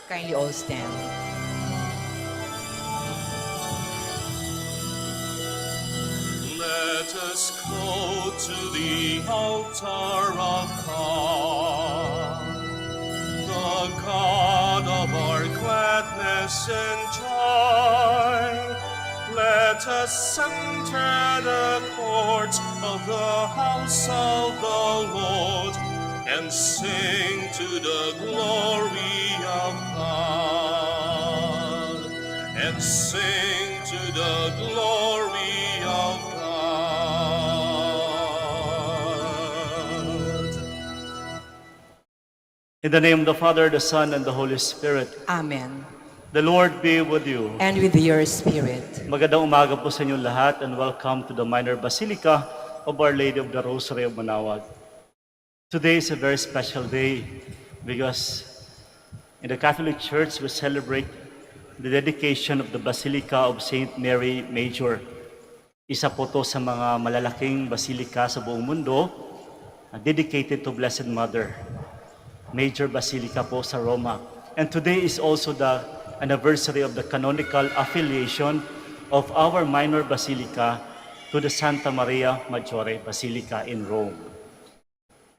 Kindly all stand. Let us go to the altar of God, the God of our gladness and joy. Let us enter the courts of the house of the Lord and sing to the glory of God, and sing to the glory of God. In the name of the Father, the Son, and the Holy Spirit. Amen. The Lord be with you. And with your spirit. Magandang umaga po sa inyong lahat and welcome to the Minor Basilica of Our Lady of the Rosary of Manaoag. Today is a very special day because in the Catholic Church we celebrate the dedication of the Basilica of Saint Mary Major. Isa po to sa mga malalaking basilika sa buong mundo dedicated to Blessed Mother. Major Basilica po sa Roma. And today is also the anniversary of the canonical affiliation of our minor basilica to the Santa Maria Maggiore Basilica in Rome.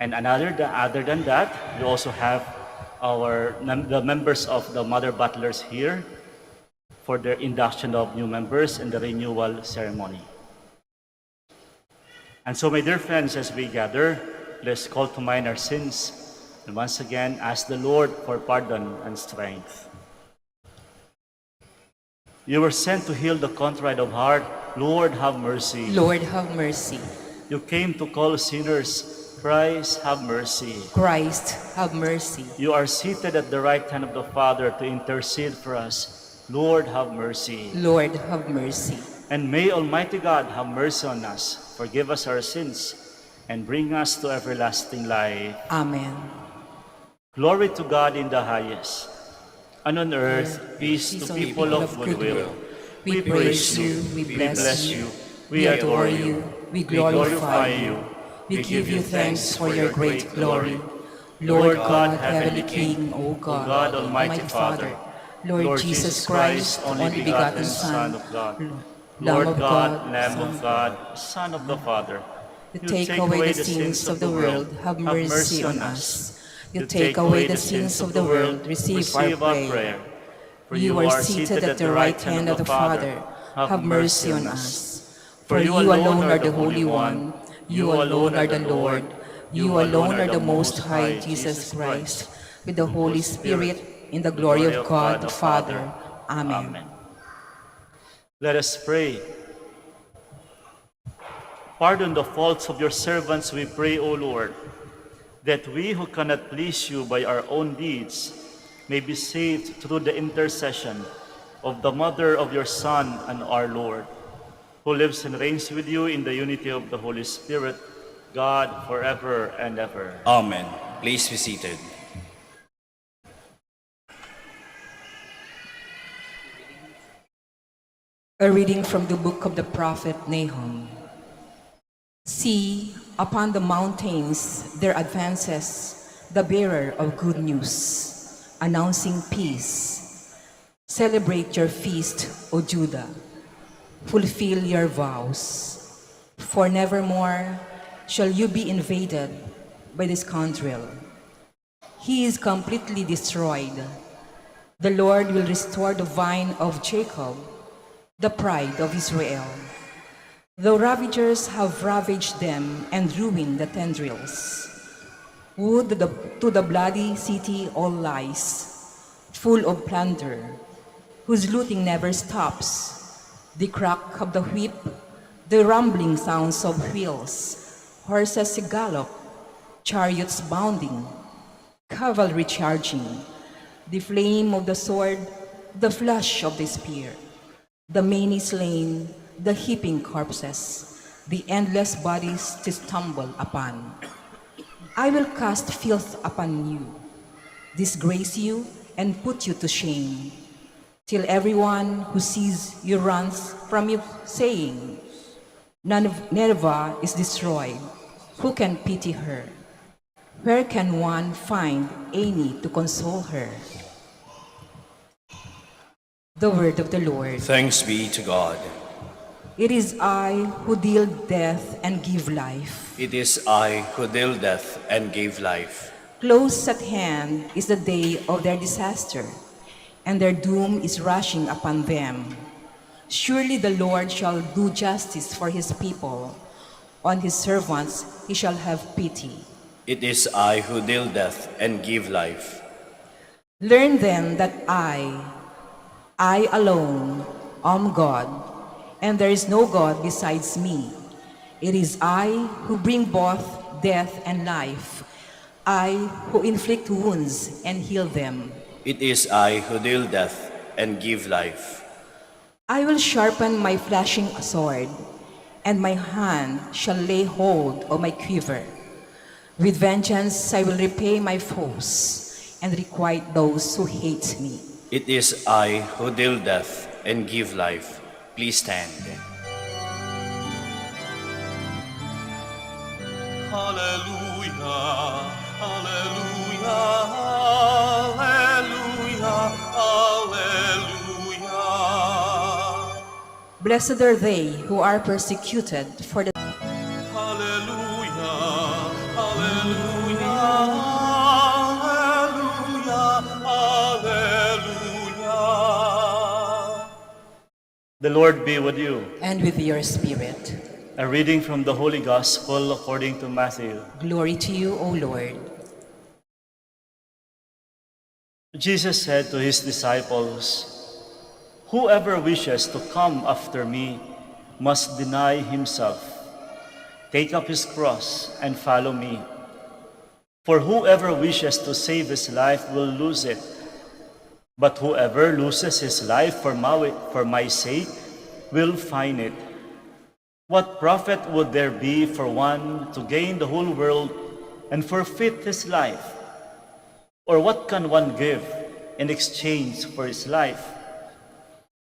And other than that, we also have the members of the Mother Butlers here for their induction of new members and the renewal ceremony. And so, my dear friends, as we gather, let's call to mind our sins and once again ask the Lord for pardon and strength. You were sent to heal the contrite of heart. Lord, have mercy. Lord, have mercy. You came to call sinners. Christ, have mercy. Christ, have mercy. You are seated at the right hand of the Father to intercede for us. Lord, have mercy. Lord, have mercy. And may Almighty God have mercy on us, forgive us our sins, and bring us to everlasting life. Amen. Glory to God in the highest, and on earth peace to people of goodwill. We praise you, we bless you, we adore you, we glorify you. We give you thanks for your great glory. Lord God, Heavenly King, O God, Almighty Father, Lord Jesus Christ, only begotten Son of God, Lord God, Lamb of God, Son of the Father, you take away the sins of the world, have mercy on us. You take away the sins of the world, receive our prayer. For you are seated at the right hand of the Father, have mercy on us. For you alone are the Holy One, you alone are the Lord, you alone are the Most High Jesus Christ, with the Holy Spirit, in the glory of God the Father. Amen. Let us pray. Pardon the faults of your servants, we pray, O Lord, that we who cannot please you by our own deeds may be saved through the intercession of the Mother of your Son and our Lord, who lives and reigns with you in the unity of the Holy Spirit, God, forever and ever. Amen. Please be seated. A reading from the book of the prophet Nahum. See, upon the mountains there advances the bearer of good news, announcing peace. Celebrate your feast, O Judah. Fulfill your vows, for nevermore shall you be invaded by the scoundrel. He is completely destroyed. The Lord will restore the vine of Jacob, the pride of Israel. The ravagers have ravaged them and ruined the tendrils. Woe to the bloody city all lies, full of plunder, whose looting never stops. The crack of the whip, the rumbling sounds of wheels, horses gallop, chariots bounding, cavalry charging, the flame of the sword, the flash of the spear, the many slain, the heaping corpses, the endless bodies to stumble upon. I will cast filth upon you, disgrace you, and put you to shame, till everyone who sees you runs from you, saying, Nineveh is destroyed. Who can pity her? Where can one find any to console her? The word of the Lord. Thanks be to God. It is I who deal death and give life. It is I who deal death and gave life. Close at hand is the day of their disaster, and their doom is rushing upon them. Surely the Lord shall do justice for his people. On his servants he shall have pity. It is I who deal death and give life. Learn then that I alone, am God, and there is no God besides me. It is I who bring both death and life, I who inflict wounds and heal them. It is I who deal death and give life. I will sharpen my flashing sword, and my hand shall lay hold of my quiver. With vengeance I will repay my foes, and requite those who hate me. It is I who deal death and give life. Please stand. Hallelujah, hallelujah, hallelujah, hallelujah. Blessed are they who are persecuted for the Hallelujah, hallelujah, hallelujah, hallelujah. The Lord be with you. and with your spirit. A reading from the Holy Gospel according to Matthew. Glory to you, O Lord. Jesus said to his disciples, "Whoever wishes to come after me must deny himself, take up his cross, and follow me. For whoever wishes to save his life will lose it, but whoever loses his life for my sake will find it. What profit would there be for one to gain the whole world and forfeit his life? Or what can one give in exchange for his life?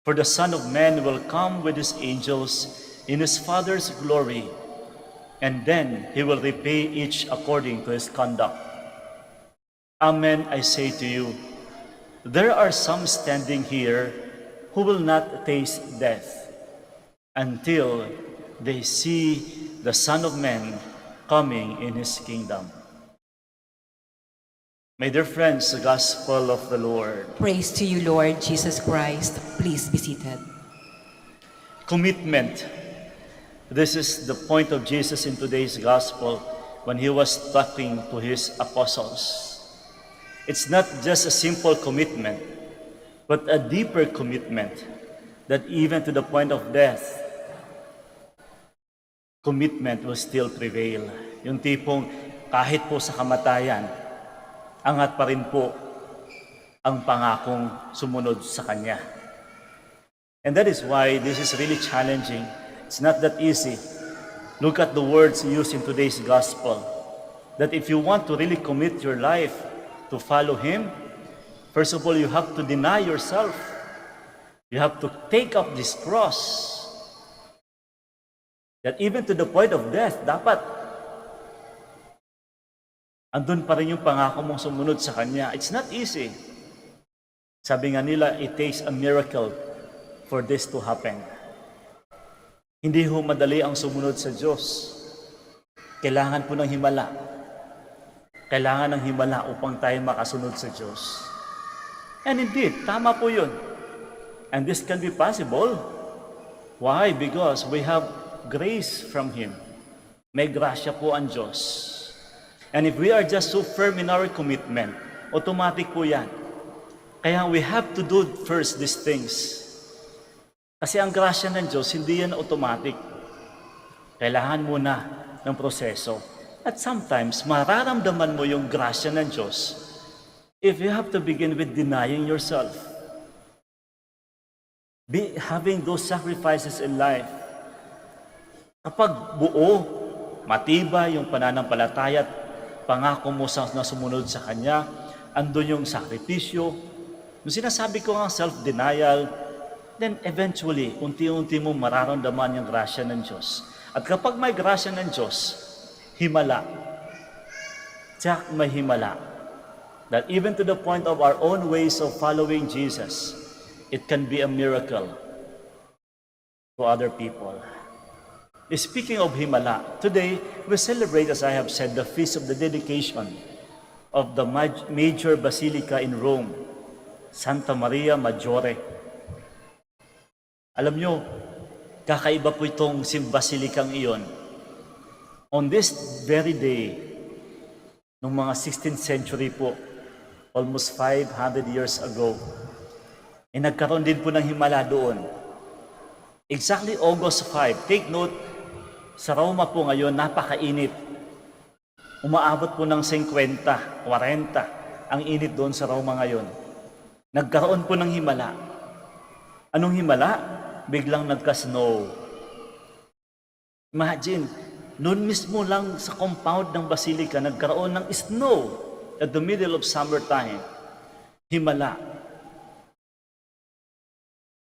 For the Son of Man will come with his angels in his Father's glory, and then he will repay each according to his conduct. Amen, I say to you, there are some standing here who will not taste death until they see the Son of Man coming in his kingdom." My dear friends, the Gospel of the Lord. Praise to you, Lord Jesus Christ. Please be seated. Commitment. This is the point of Jesus in today's Gospel when he was talking to his apostles. It's not just a simple commitment, but a deeper commitment that even to the point of death, commitment will still prevail. Yung tipong kahit po sa kamatayan, angat pa rin po ang pangakong sumunod sa Kanya. And that is why this is really challenging. It's not that easy. Look at the words used in today's gospel. That if you want to really commit your life to follow Him, first of all, you have to deny yourself. You have to take up this cross. That even to the point of death, dapat andun pa rin yung pangako mong sumunod sa Kanya. It's not easy. Sabi nga nila, it takes a miracle for this to happen. Hindi ho madali ang sumunod sa Diyos. Kailangan po ng himala. Kailangan ng himala upang tayo makasunod sa Diyos. And indeed, tama po yun. And this can be possible. Why? Because we have grace from Him. May grasya po ang Diyos. And if we are just so firm in our commitment, automatic po yan. Kaya we have to do first these things. Kasi ang grasya ng Diyos, hindi yan automatic. Kailangan muna ng proseso. At sometimes, mararamdaman mo yung grasya ng Diyos if you have to begin with denying yourself. Having those sacrifices in life. Kapag buo, matibay yung pananampalataya at pangako mo na sumunod sa Kanya, andun yung sakripisyo. Yung sinasabi ko ang self-denial, then eventually, unti-unti mo mararamdaman yung grasya ng Diyos. At kapag may grasya ng Diyos, himala. Tiyak may himala. That even to the point of our own ways of following Jesus, it can be a miracle to other people. Speaking of Himala, today we celebrate, as I have said, the feast of the dedication of the major basilica in Rome, Santa Maria Maggiore. Alam nyo, kakaiba po itong basilikang iyon. On this very day, noong mga 16th century po, almost 500 years ago, nagkaroon din po ng himala doon. Exactly August 5. Take note, sa Roma po ngayon, napakainit. Umaabot po ng 50, 40 ang init doon sa Roma ngayon. Nagkaroon po ng himala. Anong himala? Biglang nagka-snow. Imagine, noon mismo lang sa compound ng Basilica, nagkaroon ng snow at the middle of summertime. Himala.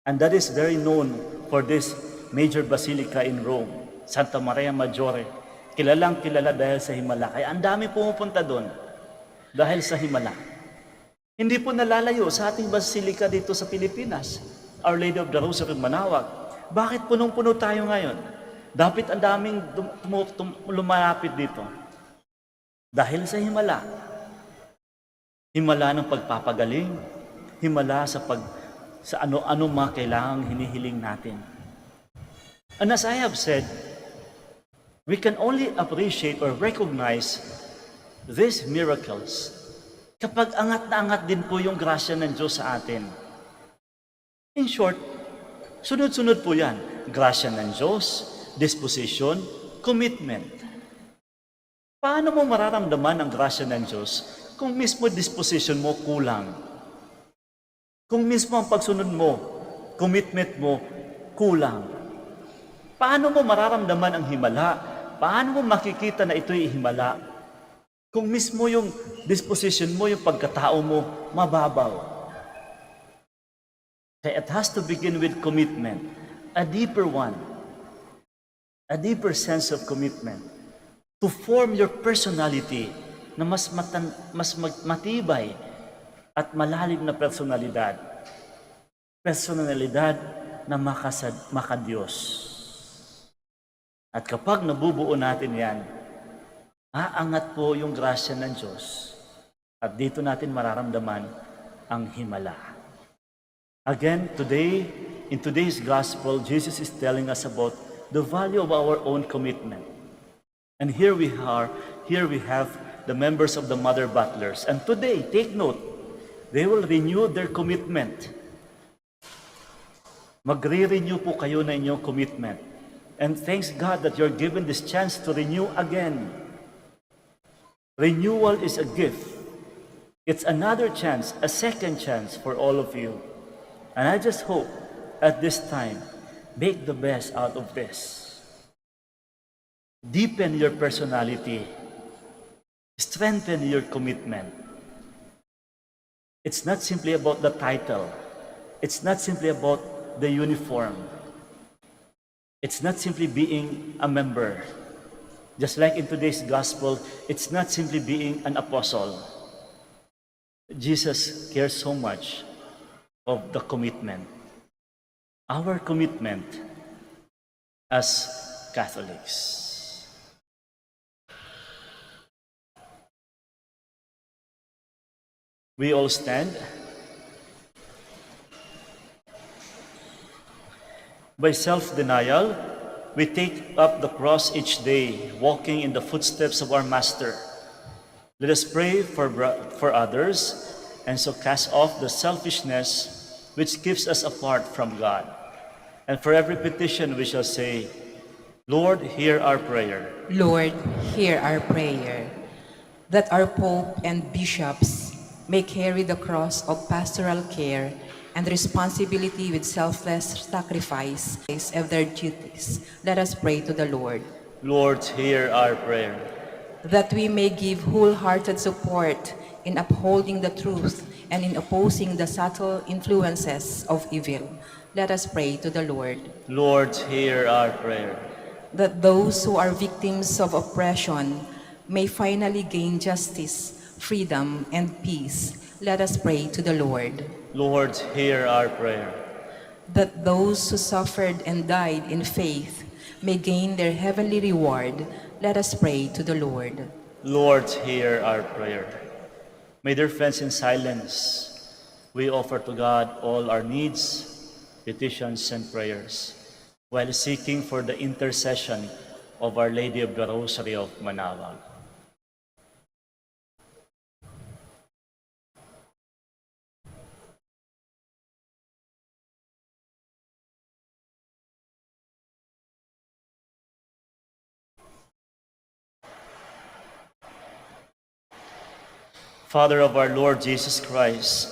And that is very known for this major basilica in Rome, Santa Maria Maggiore. Kilalang kilala dahil sa himala. Kaya ang dami pumupunta doon dahil sa himala. Hindi po nalalayo sa ating basilica dito sa Pilipinas, Our Lady of the Rosary Manaoag. Bakit punong-puno tayo ngayon? Dapat ang daming lumalapit dito. Dahil sa himala. Himala ng pagpapagaling. Himala sa ano-ano mga kailangang hinihiling natin. And as I have said, we can only appreciate or recognize these miracles kapag angat na angat din po yung grasya ng Diyos sa atin. In short, sunod-sunod po yan. Grasya ng Diyos, disposition, commitment. Paano mo mararamdaman ang grasya ng Diyos kung mismo disposition mo kulang? Kung mismo ang pagsunod mo, commitment mo, kulang. Paano mo mararamdaman ang himala? Paano mo makikita na ito'y himala? Kung mismo yung disposition mo, yung pagkatao mo, mababaw. Kaya it has to begin with commitment. A deeper one. A deeper sense of commitment. To form your personality na mas matibay at malalim na personalidad. Personalidad na makadiyos. At kapag nabubuo natin yan, aangat po yung grasya ng Diyos. At dito natin mararamdaman ang himala. Again, today, in today's gospel, Jesus is telling us about the value of our own commitment. And here we have the members of the Mother Butlers. And today, take note, they will renew their commitment. Magre-renew po kayo na inyong commitment. And thanks God that you're given this chance to renew again. Renewal is a gift. It's another chance, a second chance for all of you. And I just hope at this time, make the best out of this. Deepen your personality. Strengthen your commitment. It's not simply about the title. It's not simply about the uniform. It's not simply being a member. Just like in today's gospel, it's not simply being an apostle. Jesus cares so much of the commitment. Our commitment as Catholics. We all stand. By self-denial, we take up the cross each day, walking in the footsteps of our Master. Let us pray for others, and so cast off the selfishness which keeps us apart from God. And for every petition we shall say, Lord, hear our prayer. Lord, hear our prayer. That our Pope and bishops may carry the cross of pastoral care and responsibility with selfless sacrifice of their duties. Let us pray to the Lord. Lord, hear our prayer. That we may give wholehearted support in upholding the truth and in opposing the subtle influences of evil. Let us pray to the Lord. Lord, hear our prayer. That those who are victims of oppression may finally gain justice freedom, and peace, let us pray to the Lord. Lord, hear our prayer. That those who suffered and died in faith may gain their heavenly reward, let us pray to the Lord. Lord, hear our prayer. May dear friends, in silence, we offer to God all our needs, petitions, and prayers, while seeking for the intercession of Our Lady of the Rosary of Manaoag. Father of our Lord Jesus Christ,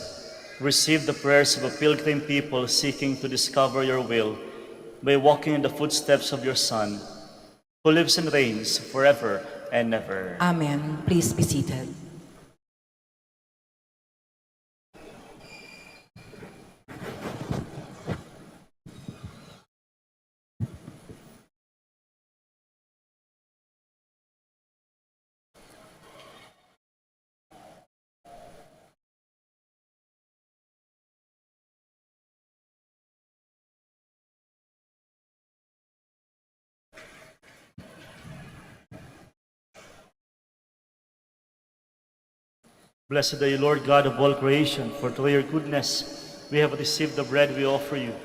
receive the prayers of a pilgrim people seeking to discover your will by walking in the footsteps of your Son, who lives and reigns forever and ever. Amen. Please be seated. Blessed are you, Lord God of all creation, for through your goodness we have received the bread we offer you.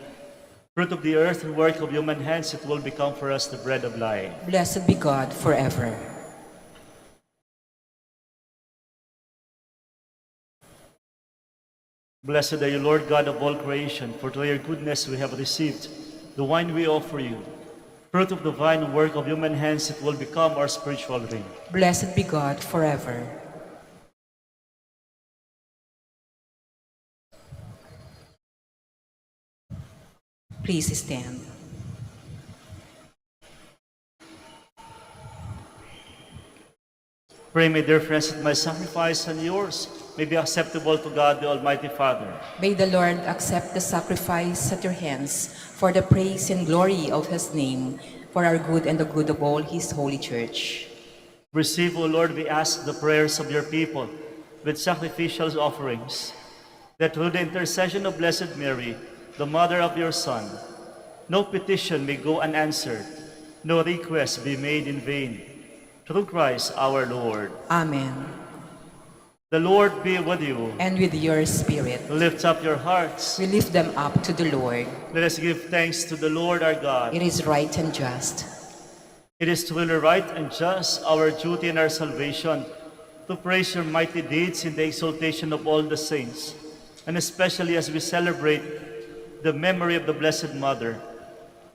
Fruit of the earth and work of human hands, it will become for us the bread of life. Blessed be God forever. Blessed are you, Lord God of all creation, for through your goodness we have received the wine we offer you. Fruit of the vine and work of human hands, it will become our spiritual drink. Blessed be God forever. Please stand. Pray, my dear friends, that my sacrifice and yours may be acceptable to God the Almighty Father. May the Lord accept the sacrifice at your hands for the praise and glory of his name, for our good and the good of all his holy church. Receive, O Lord, we ask the prayers of your people with sacrificial offerings, that through the intercession of Blessed Mary, the mother of your Son, no petition may go unanswered, no request be made in vain. Through Christ our Lord. Amen. The Lord be with you. And with your spirit, Lift up your hearts. we lift them up to the Lord. Let us give thanks to the Lord our God. It is right and just. It is truly right and just, our duty and our salvation, to praise your mighty deeds in the exaltation of all the saints, and especially as we celebrate the memory of the Blessed Mother,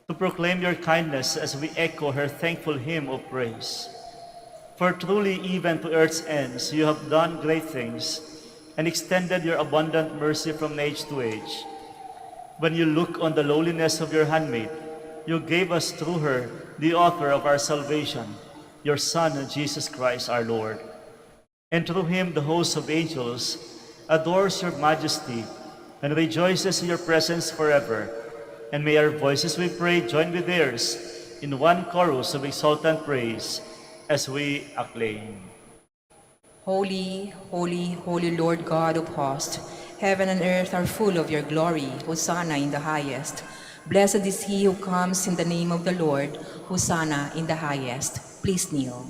to proclaim your kindness as we echo her thankful hymn of praise. For truly, even to earth's ends, you have done great things and extended your abundant mercy from age to age. When you look on the lowliness of your handmaid, you gave us through her the author of our salvation, your Son, Jesus Christ our Lord. And through him the host of angels adores your majesty and rejoices in your presence forever. And may our voices, we pray, join with theirs in one chorus of exultant praise as we acclaim. Holy, holy, holy Lord God of hosts, heaven and earth are full of your glory. Hosanna in the highest. Blessed is he who comes in the name of the Lord. Hosanna in the highest. Please kneel.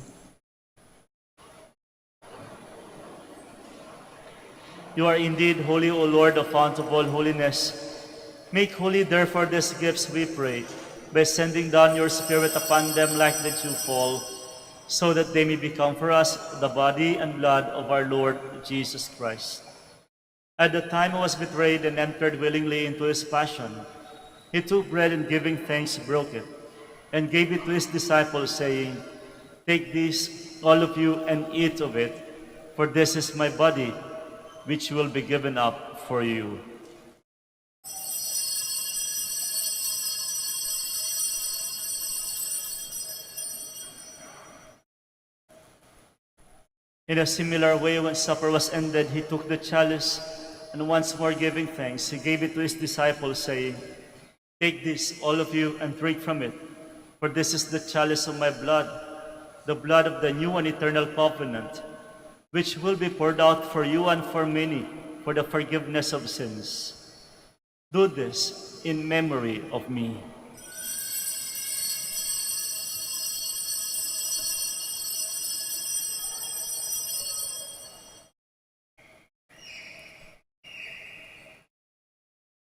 You are indeed holy, O Lord, the fount of all holiness. Make holy, therefore, these gifts, we pray, by sending down your Spirit upon them like the dewfall, so that they may become for us the body and blood of our Lord Jesus Christ. At the time he was betrayed and entered willingly into his passion, he took bread and giving thanks broke it, and gave it to his disciples, saying, "Take this, all of you, and eat of it, for this is my body, which will be given up for you." In a similar way, when supper was ended, he took the chalice, and once more giving thanks, he gave it to his disciples, saying, "Take this, all of you, and drink from it, for this is the chalice of my blood, the blood of the new and eternal covenant, which will be poured out for you and for many for the forgiveness of sins. Do this in memory of me.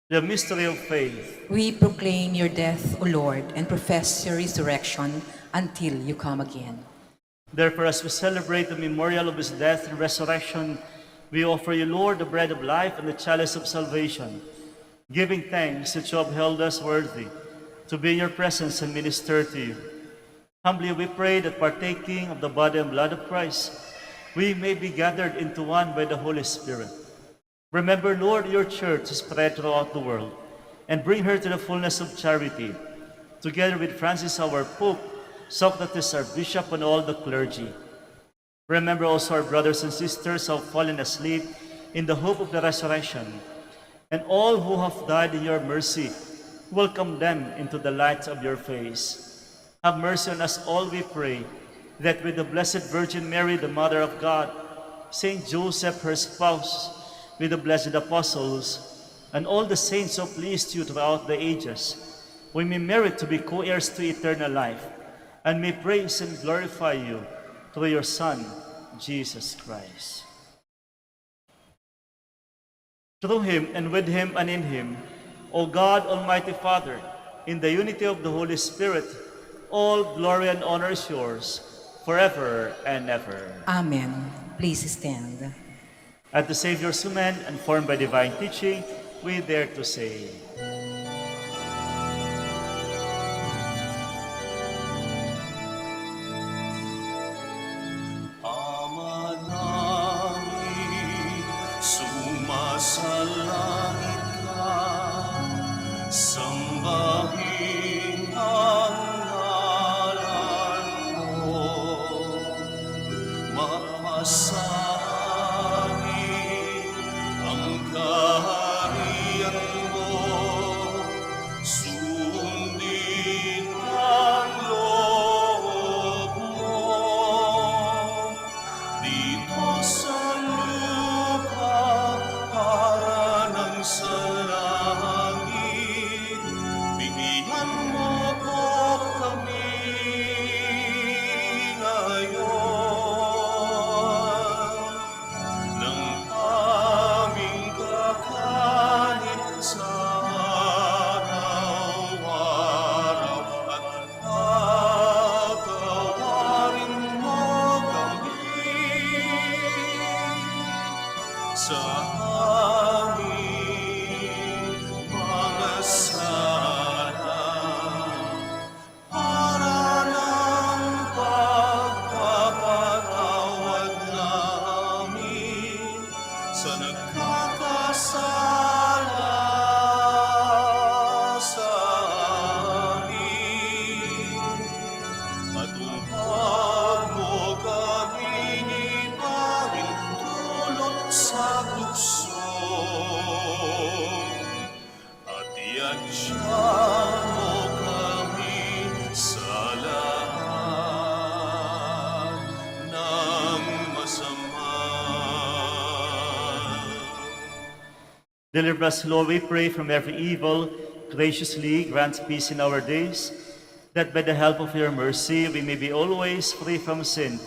The mystery of faith. We proclaim your death, O Lord, and profess your resurrection until you come again. Therefore, as we celebrate the memorial of his death and resurrection, we offer you, Lord, the bread of life and the chalice of salvation, giving thanks that you have held us worthy to be in your presence and minister to you. Humbly we pray that partaking of the body and blood of Christ, we may be gathered into one by the Holy Spirit. Remember, Lord, your church is spread throughout the world, and bring her to the fullness of charity, together with Francis our Pope, Socrates our Bishop, and all the clergy. Remember also our brothers and sisters who have fallen asleep in the hope of the resurrection, and all who have died in your mercy. Welcome them into the light of your face. Have mercy on us all, we pray, that with the Blessed Virgin Mary, the Mother of God, Saint Joseph, her spouse, with the blessed apostles, and all the saints who pleased you throughout the ages, we may merit to be co-heirs to eternal life, and may praise and glorify you through your Son, Jesus Christ. Through him, and with him, and in him, O God, Almighty Father, in the unity of the Holy Spirit, all glory and honor is yours, forever and ever. Amen. Please stand. At the Savior's command and formed by divine teaching, we dare to say, Ama namin, sumasalangit ka, sambahin ang ngalan mo, mapasanin ang kaharian mo, sundin ang loob mo. Dito sa lupa, para ng sa langit, bigyan mo po kami ngayon ng aming kakanin sa araw-araw, at patawarin mo kami sa aming mga sala, para ng pagpapatawad namin sa nagkakasala sa amin. Patupad mo kami ni Pangin dulot sa tukso, at iadya mo kami sa lahat ng masama. deliver us, Lord, we pray, from every evil. Graciously grant peace in our days, that by the help of your mercy we may be always free from sin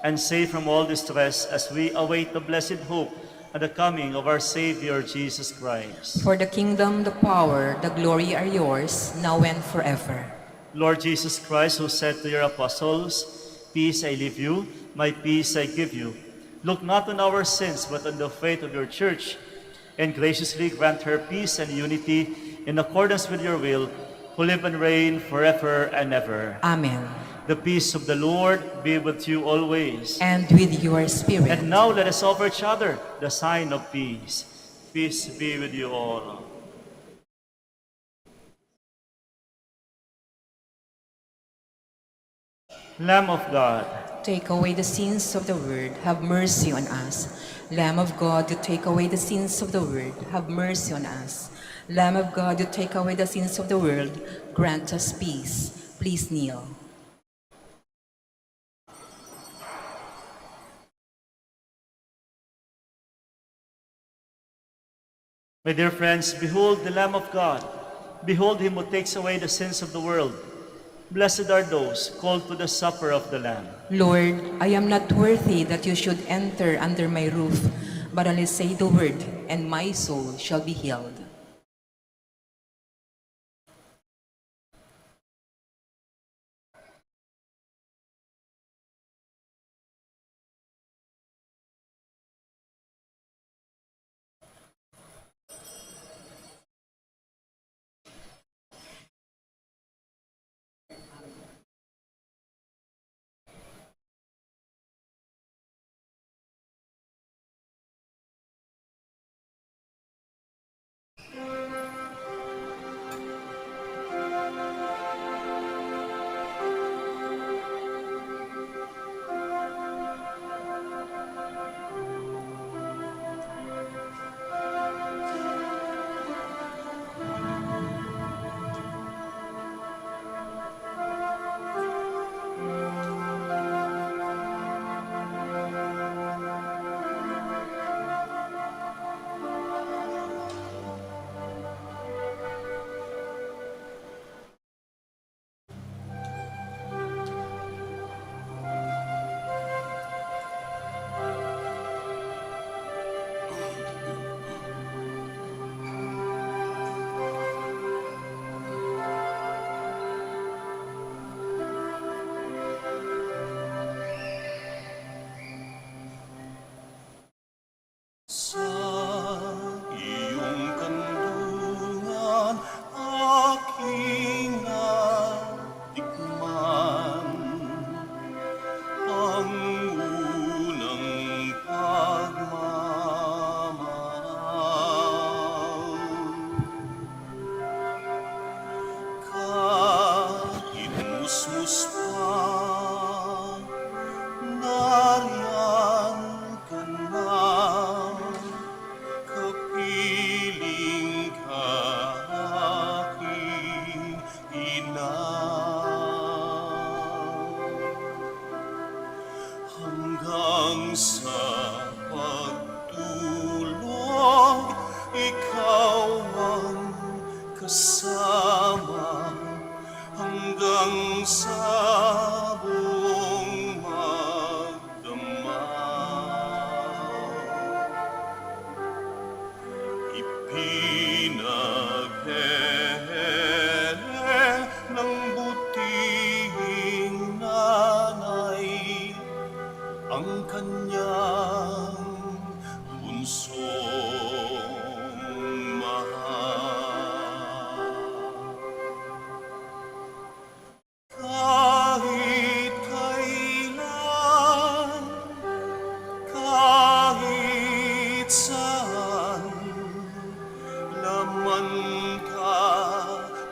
and safe from all distress, as we await the blessed hope and the coming of our Savior Jesus Christ. For the kingdom, the power, the glory are yours, now and forever. Lord Jesus Christ, who said to your apostles, "Peace I leave you, my peace I give you," look not on our sins, but on the faith of your church, and graciously grant her peace and unity in accordance with your will, who live and reign forever and ever. Amen. The peace of the Lord be with you always. And with your spirit. And now let us offer each other the sign of peace. Peace be with you all. Lamb of God, Take away the sins of the world, have mercy on us. Lamb of God, you take away the sins of the world, have mercy on us. Lamb of God, you take away the sins of the world, grant us peace. Please kneel. My dear friends, behold the Lamb of God. Behold him who takes away the sins of the world. Blessed are those called to the supper of the Lamb. Lord, I am not worthy that you should enter under my roof, but only say the word, and my soul shall be healed. Sa iyong kandungan, aking natikman ang unang pagmamahal. Kahit musmus pa, nariyan ka na. Kapiling ka aking ina. Hanggang sa pagtulog, ikaw ang kasama. Hanggang sa buong magdamag. Ipinaghere ng butihing nanay ang kanyang bunsong mahal. Kahit kailan, kahit saan, laman ka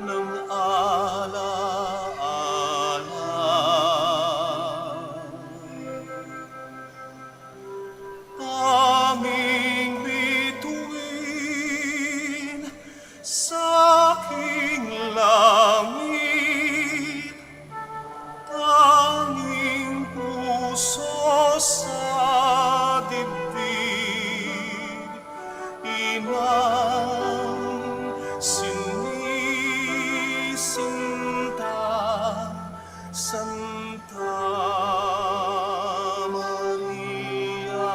ng alaala. Tanging bituin sa aking langit, tanging puso sa dibdib, inang sinisinta, Santa Maria.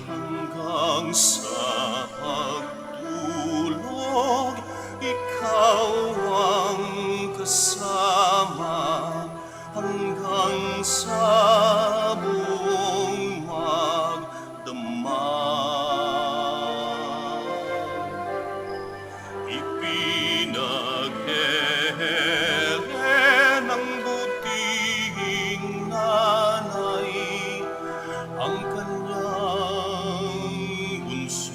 Hanggang sa pagtulog, ikaw ang kasama. Hanggang sa buong magdamag. Ipinaghere ng butihing nanay ang kanyang bunso.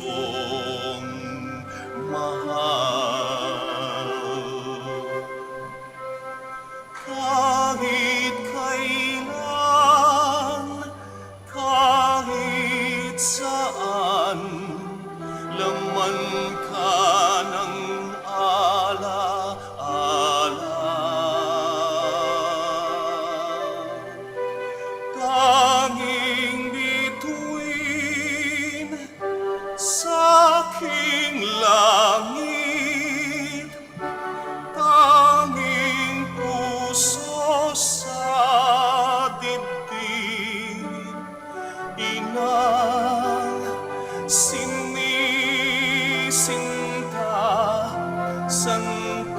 tanging bituin sa aking langit, tanging puso sa dibdib, inang sinisinta santa.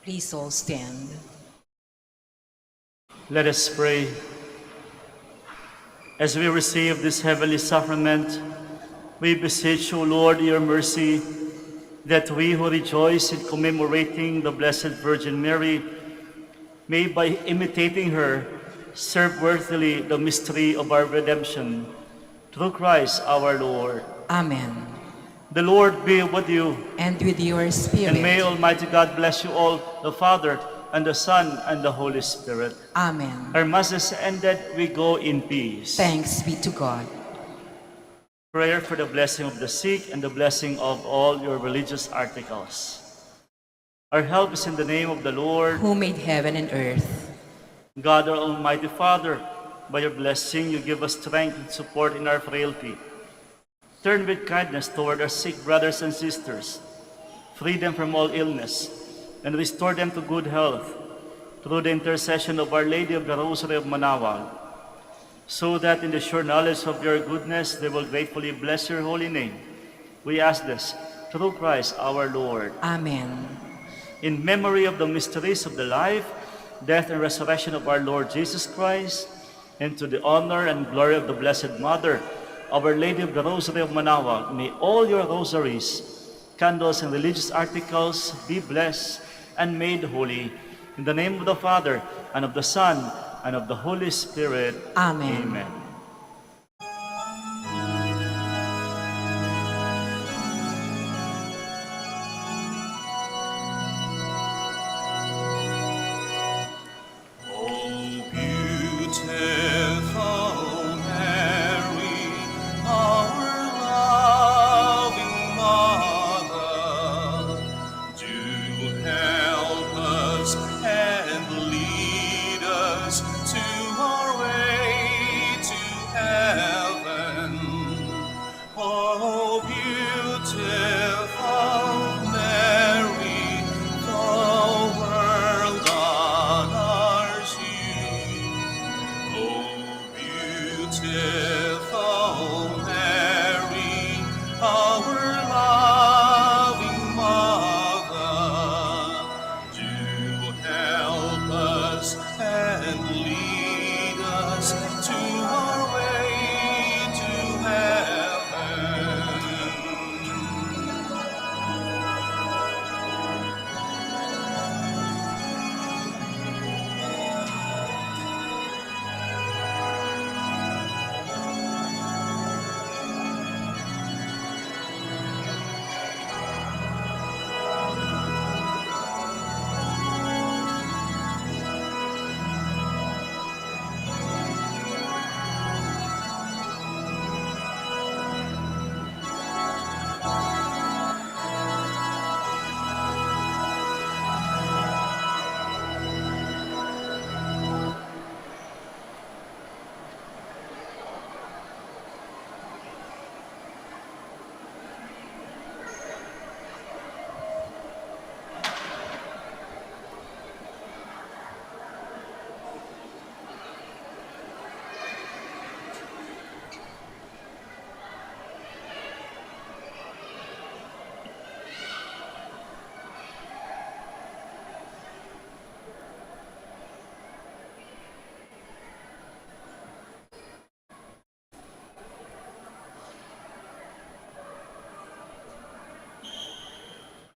Please all stand. Let us pray. As we receive this heavenly sacrament, we beseech you, Lord, your mercy, that we who rejoice in commemorating the Blessed Virgin Mary may, by imitating her, serve worthily the mystery of our redemption. Through Christ our Lord. Amen. The Lord be with you, And with your spirit. and may Almighty God bless you all, the Father, and the Son, and the Holy Spirit. Amen. Our Mass is ended. We go in peace. Thanks be to God. Prayer for the blessing of the sick and the blessing of all your religious articles. Our help is in the name of the Lord. Who made heaven and earth. God, our Almighty Father, by your blessing you give us strength and support in our frailty. Turn with kindness toward our sick brothers and sisters. Free them from all illness and restore them to good health through the intercession of Our Lady of the Rosary of Manaoag, so that in the sure knowledge of your goodness they will gratefully bless your holy name. We ask this through Christ our Lord. Amen. In memory of the mysteries of the life, death, and resurrection of our Lord Jesus Christ, and to the honor and glory of the Blessed Mother, Our Lady of the Rosary of Manaoag, may all your rosaries, candles, and religious articles be blessed and made holy. In the name of the Father, and of the Son, and of the Holy Spirit. Amen. Amen.